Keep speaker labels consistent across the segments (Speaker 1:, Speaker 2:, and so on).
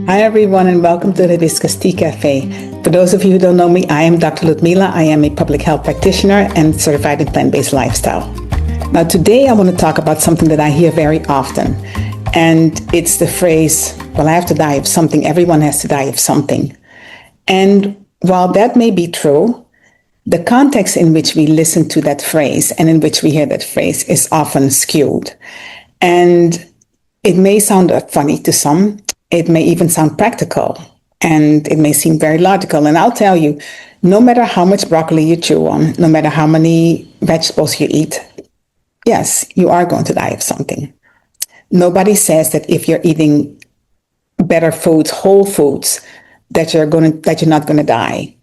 Speaker 1: Hi everyone and welcome to the Hibiscus Tea Cafe. For those of you who don't know me, I am Dr. Ludmilla. I am a public health practitioner and certified in plant-based lifestyle. Now today I want to talk about something that I hear very often, and it's the phrase, well, I have to die of something. Everyone has to die of something. And while that may be true, the context in which we listen to that phrase and in which we hear that phrase is often skewed. And it may sound funny to some. It may even sound practical, and it may seem very logical. And I'll tell you, no matter how much broccoli you chew on, no matter how many vegetables you eat, yes, you are going to die of something. Nobody says that if you're eating better foods, whole foods, that you're not going to die.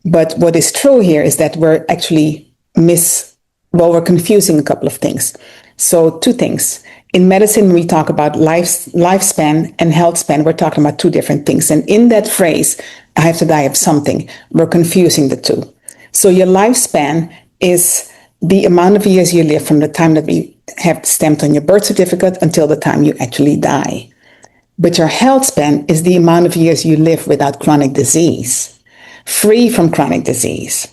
Speaker 1: But what is true here is that we're actually we're confusing a couple of things. So two things. In medicine, when we talk about lifespan and health span, we're talking about two different things. And in that phrase, I have to die of something, we're confusing the two. So your lifespan is the amount of years you live from the time that we have stamped on your birth certificate until the time you actually die. But your health span is the amount of years you live without chronic disease, free from chronic disease.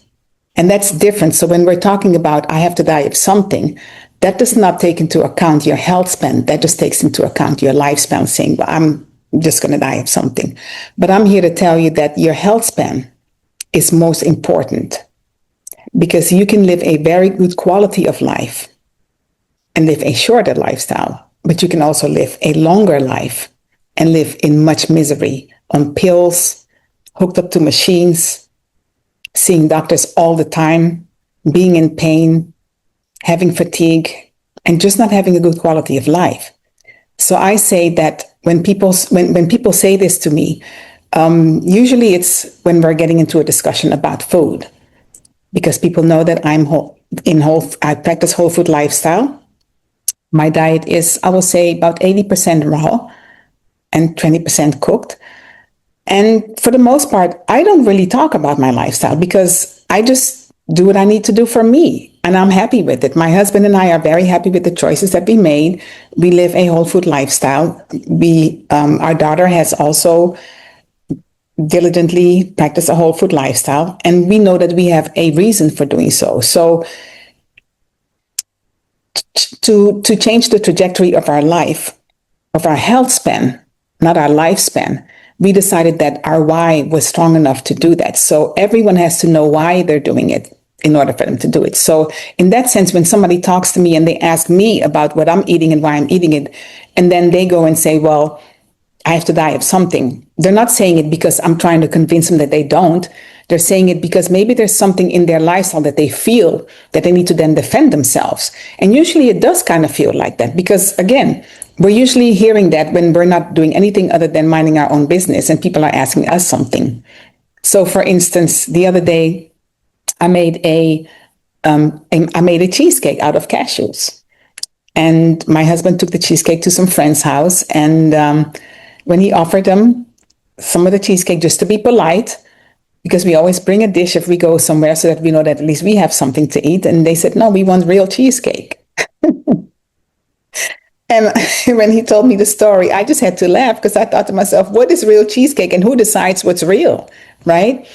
Speaker 1: And that's different. So when we're talking about I have to die of something, that does not take into account your health span. That just takes into account your lifespan, saying, well, I'm just going to die of something. But I'm here to tell you that your health span is most important, because you can live a very good quality of life and live a shorter lifestyle, but you can also live a longer life and live in much misery, on pills, hooked up to machines, seeing doctors all the time, being in pain, having fatigue, and just not having a good quality of life. So I say that when people say this to me, usually it's when we're getting into a discussion about food, because people know that I practice whole food lifestyle. My diet is, I will say, about 80% raw and 20% cooked. And for the most part, I don't really talk about my lifestyle, because I just do what I need to do for me. And I'm happy with it. My husband and I are very happy with the choices that we made. We live a whole food lifestyle. Our daughter has also diligently practiced a whole food lifestyle, and we know that we have a reason for doing so. So to change the trajectory of our life, of our health span, not our lifespan, we decided that our why was strong enough to do that. So everyone has to know why they're doing it in order for them to do it. So in that sense, when somebody talks to me and they ask me about what I'm eating and why I'm eating it, and then they go and say, well, I have to die of something, they're not saying it because I'm trying to convince them that they don't. They're saying it because maybe there's something in their lifestyle that they feel that they need to then defend themselves. And usually it does kind of feel like that, because again, we're usually hearing that when we're not doing anything other than minding our own business and people are asking us something. So for instance, the other day, I made a cheesecake out of cashews, and my husband took the cheesecake to some friend's house. And when he offered them some of the cheesecake, just to be polite, because we always bring a dish if we go somewhere so that we know that at least we have something to eat. And they said, no, we want real cheesecake. And when he told me the story, I just had to laugh, because I thought to myself, what is real cheesecake and who decides what's real, right?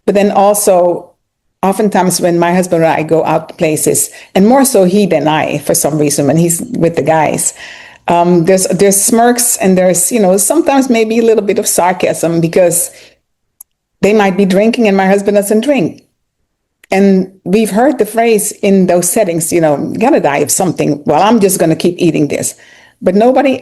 Speaker 1: But then also, oftentimes when my husband and I go out places, and more so he than I, for some reason, when he's with the guys, there's smirks, and there's, sometimes maybe a little bit of sarcasm, because they might be drinking and my husband doesn't drink. And we've heard the phrase in those settings, you gotta die of something. Well, I'm just going to keep eating this. But nobody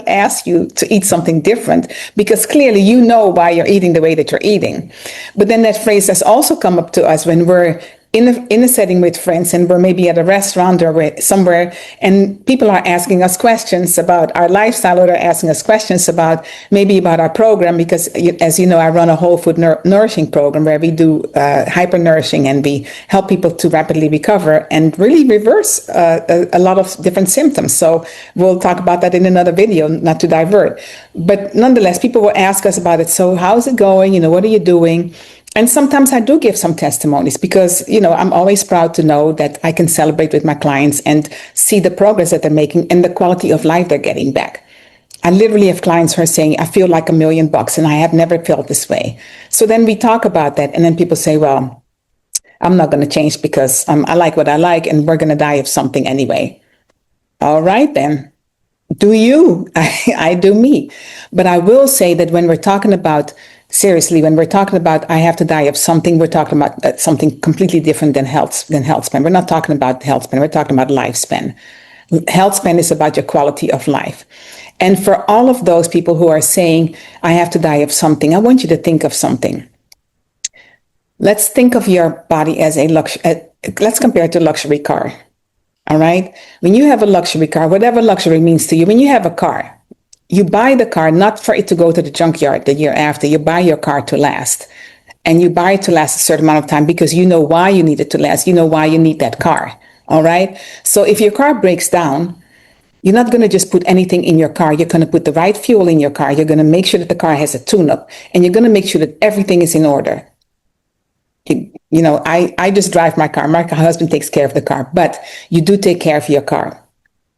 Speaker 1: asks you to eat something different, because clearly you know why you're eating the way that you're eating. But then that phrase has also come up to us when we're in a setting with friends, and we're maybe at a restaurant or somewhere, and people are asking us questions about our lifestyle, or they're asking us questions about our program, because as you know, I run a whole food nourishing program where we do hyper nourishing, and we help people to rapidly recover and really reverse a lot of different symptoms. So we'll talk about that in another video, not to divert. But nonetheless, people will ask us about it. So how's it going? What are you doing? And sometimes I do give some testimonies, because, I'm always proud to know that I can celebrate with my clients and see the progress that they're making and the quality of life they're getting back. I literally have clients who are saying, I feel like $1,000,000 and I have never felt this way. So then we talk about that. And then people say, well, I'm not going to change because I like what I like and we're going to die of something anyway. All right, then. Do you? I do me. But I will say that when we're talking about, seriously, when we're talking about I have to die of something, we're talking about something completely different than health span. We're not talking about health span. We're talking about lifespan. Health span is about your quality of life. And for all of those people who are saying, I have to die of something, I want you to think of something. Let's think of your body as let's compare it to a luxury car. All right. When you have a luxury car, whatever luxury means to you, when you have a car, you buy the car not for it to go to the junkyard the year after. You buy your car to last. And you buy it to last a certain amount of time because you know why you need it to last. You know why you need that car. All right. So if your car breaks down, you're not going to just put anything in your car. You're going to put the right fuel in your car. You're going to make sure that the car has a tune-up. And you're going to make sure that everything is in order. I just drive my car. My husband takes care of the car, but you do take care of your car.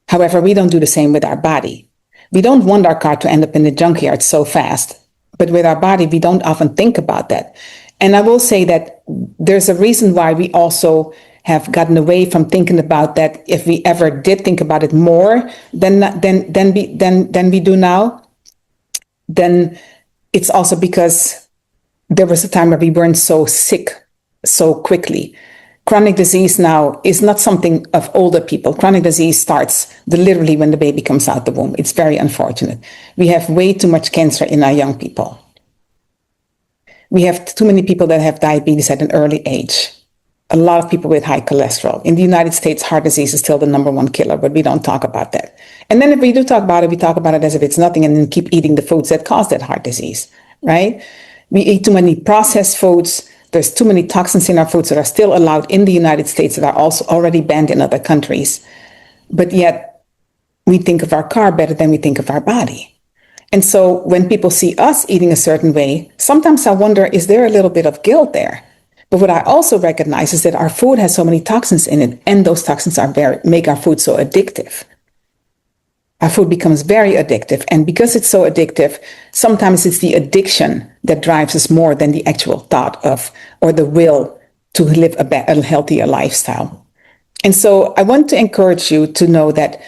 Speaker 1: However, we don't do the same with our body. We don't want our car to end up in the junkyard so fast, but with our body, we don't often think about that. And I will say that there's a reason why we also have gotten away from thinking about that. If we ever did think about it more than we do now, then it's also because there was a time where we weren't so sick so quickly. Chronic disease now is not something of older people. Chronic disease starts literally when the baby comes out the womb. It's very unfortunate. We have way too much cancer in our young people. We have too many people that have diabetes at an early age. A lot of people with high cholesterol. In the United States, heart disease is still the #1 killer, but we don't talk about that. And then if we do talk about it, we talk about it as if it's nothing and then keep eating the foods that cause that heart disease, right? We eat too many processed foods. There's too many toxins in our foods that are still allowed in the United States that are also already banned in other countries. But yet we think of our car better than we think of our body. And so when people see us eating a certain way, sometimes I wonder, is there a little bit of guilt there? But what I also recognize is that our food has so many toxins in it, and those toxins make our food so addictive. Our food becomes very addictive. And because it's so addictive, sometimes it's the addiction that drives us more than the actual thought of or the will to live a healthier lifestyle. And so I want to encourage you to know that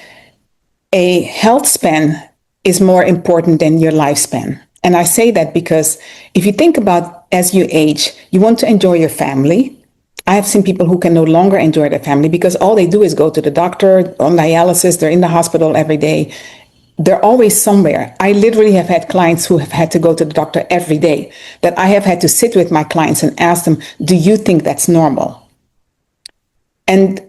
Speaker 1: a health span is more important than your lifespan. And I say that because if you think about as you age, you want to enjoy your family. I have seen people who can no longer enjoy their family because all they do is go to the doctor on dialysis. They're in the hospital every day. They're always somewhere. I literally have had clients who have had to go to the doctor every day, that I have had to sit with my clients and ask them, do you think that's normal? And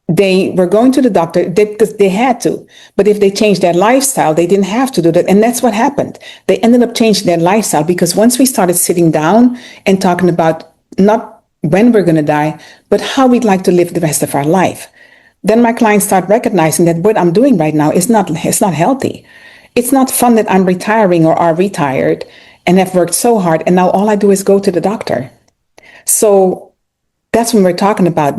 Speaker 1: they were going to the doctor because they had to. But if they changed their lifestyle, they didn't have to do that. And that's what happened. They ended up changing their lifestyle because once we started sitting down and talking about not when we're going to die, but how we'd like to live the rest of our life, then my clients start recognizing that what I'm doing right now it's not healthy. It's not fun that I'm retiring or are retired and have worked so hard. And now all I do is go to the doctor. So that's when we're talking about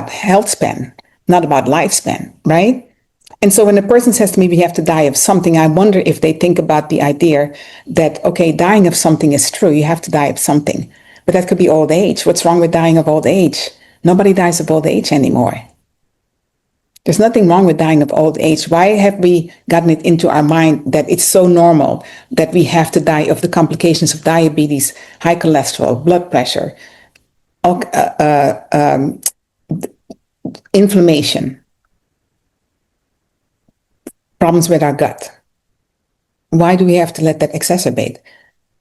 Speaker 1: health span, not about lifespan, right? And so when a person says to me, we have to die of something, I wonder if they think about the idea that, okay, dying of something is true. You have to die of something, but that could be old age. What's wrong with dying of old age? Nobody dies of old age anymore. There's nothing wrong with dying of old age. Why have we gotten it into our mind that it's so normal that we have to die of the complications of diabetes, high cholesterol, blood pressure, inflammation, problems with our gut? Why do we have to let that exacerbate?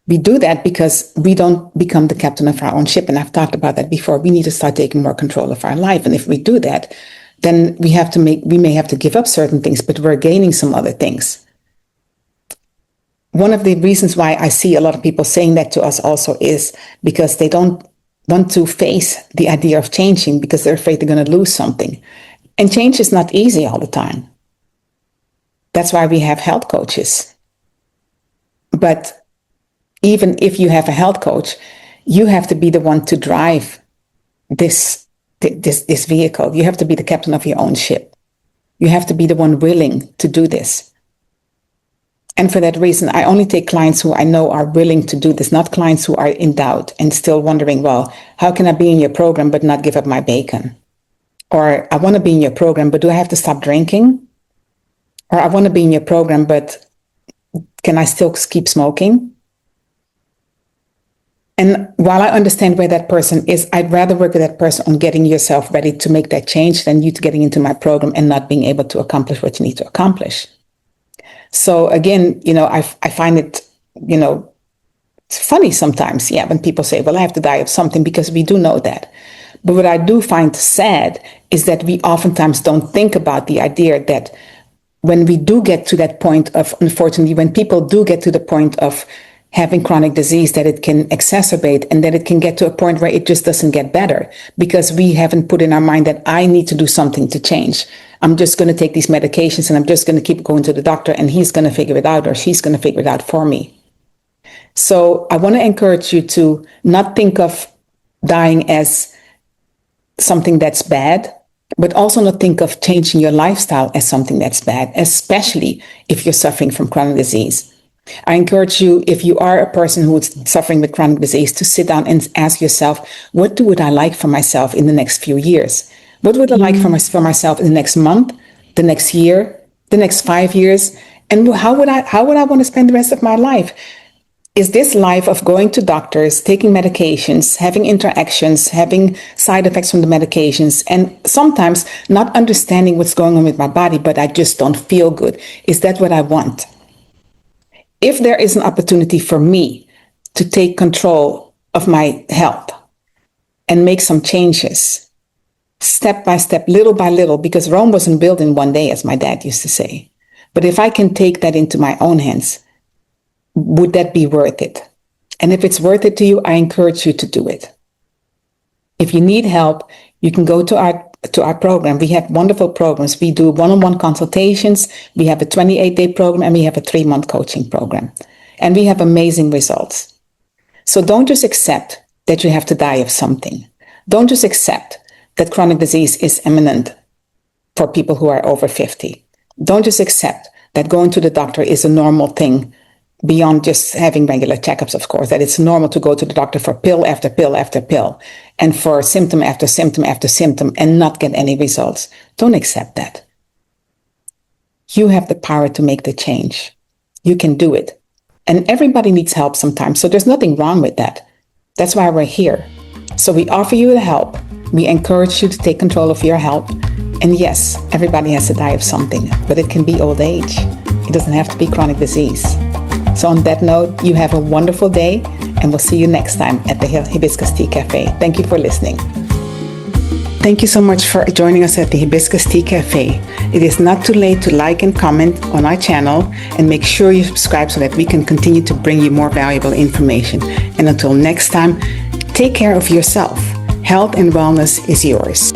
Speaker 1: We do that because we don't become the captain of our own ship. And I've talked about that before. We need to start taking more control of our life. And if we do that, then we may have to give up certain things, but we're gaining some other things. One of the reasons why I see a lot of people saying that to us also is because they don't want to face the idea of changing because they're afraid they're going to lose something. And change is not easy all the time. That's why we have health coaches. But even if you have a health coach, you have to be the one to drive this vehicle. You have to be the captain of your own ship. You have to be the one willing to do this. And for that reason, I only take clients who I know are willing to do this, not clients who are in doubt and still wondering, well, how can I be in your program but not give up my bacon? Or I want to be in your program, but do I have to stop drinking? Or I want to be in your program, but can I still keep smoking? And while I understand where that person is, I'd rather work with that person on getting yourself ready to make that change than you to getting into my program and not being able to accomplish what you need to accomplish. So again, I find it, it's funny sometimes, when people say, well, I have to die of something, because we do know that. But what I do find sad is that we oftentimes don't think about the idea that when we do get to that point of, unfortunately, when people do get to the point of having chronic disease, that it can exacerbate and that it can get to a point where it just doesn't get better because we haven't put in our mind that I need to do something to change. I'm just going to take these medications and I'm just going to keep going to the doctor and he's going to figure it out or she's going to figure it out for me. So I want to encourage you to not think of dying as something that's bad, but also not think of changing your lifestyle as something that's bad, especially if you're suffering from chronic disease. I encourage you, if you are a person who is suffering with chronic disease, to sit down and ask yourself, what would I like for myself in the next few years? What would I like for myself in the next month, the next year, the next 5 years? And how would I want to spend the rest of my life? Is this life of going to doctors, taking medications, having interactions, having side effects from the medications, and sometimes not understanding what's going on with my body, but I just don't feel good? Is that what I want? If there is an opportunity for me to take control of my health and make some changes, step by step, little by little, because Rome wasn't built in one day, as my dad used to say. But if I can take that into my own hands, would that be worth it? And if it's worth it to you, I encourage you to do it. If you need help, you can go to our program. We have wonderful programs. We do one-on-one consultations. We have a 28-day program and we have a 3-month coaching program. And we have amazing results. So don't just accept that you have to die of something. Don't just accept that chronic disease is imminent for people who are over 50. Don't just accept that going to the doctor is a normal thing beyond just having regular checkups, of course, that it's normal to go to the doctor for pill after pill after pill and for symptom after symptom after symptom and not get any results. Don't accept that. You have the power to make the change. You can do it. And everybody needs help sometimes, so there's nothing wrong with that. That's why we're here. So we offer you the help. We encourage you to take control of your health. And yes, everybody has to die of something, but it can be old age. It doesn't have to be chronic disease. So on that note, you have a wonderful day, and we'll see you next time at the Hibiscus Tea Cafe. Thank you for listening. Thank you so much for joining us at the Hibiscus Tea Cafe. It is not too late to like and comment on our channel, and make sure you subscribe so that we can continue to bring you more valuable information. And until next time, take care of yourself. Health and wellness is yours.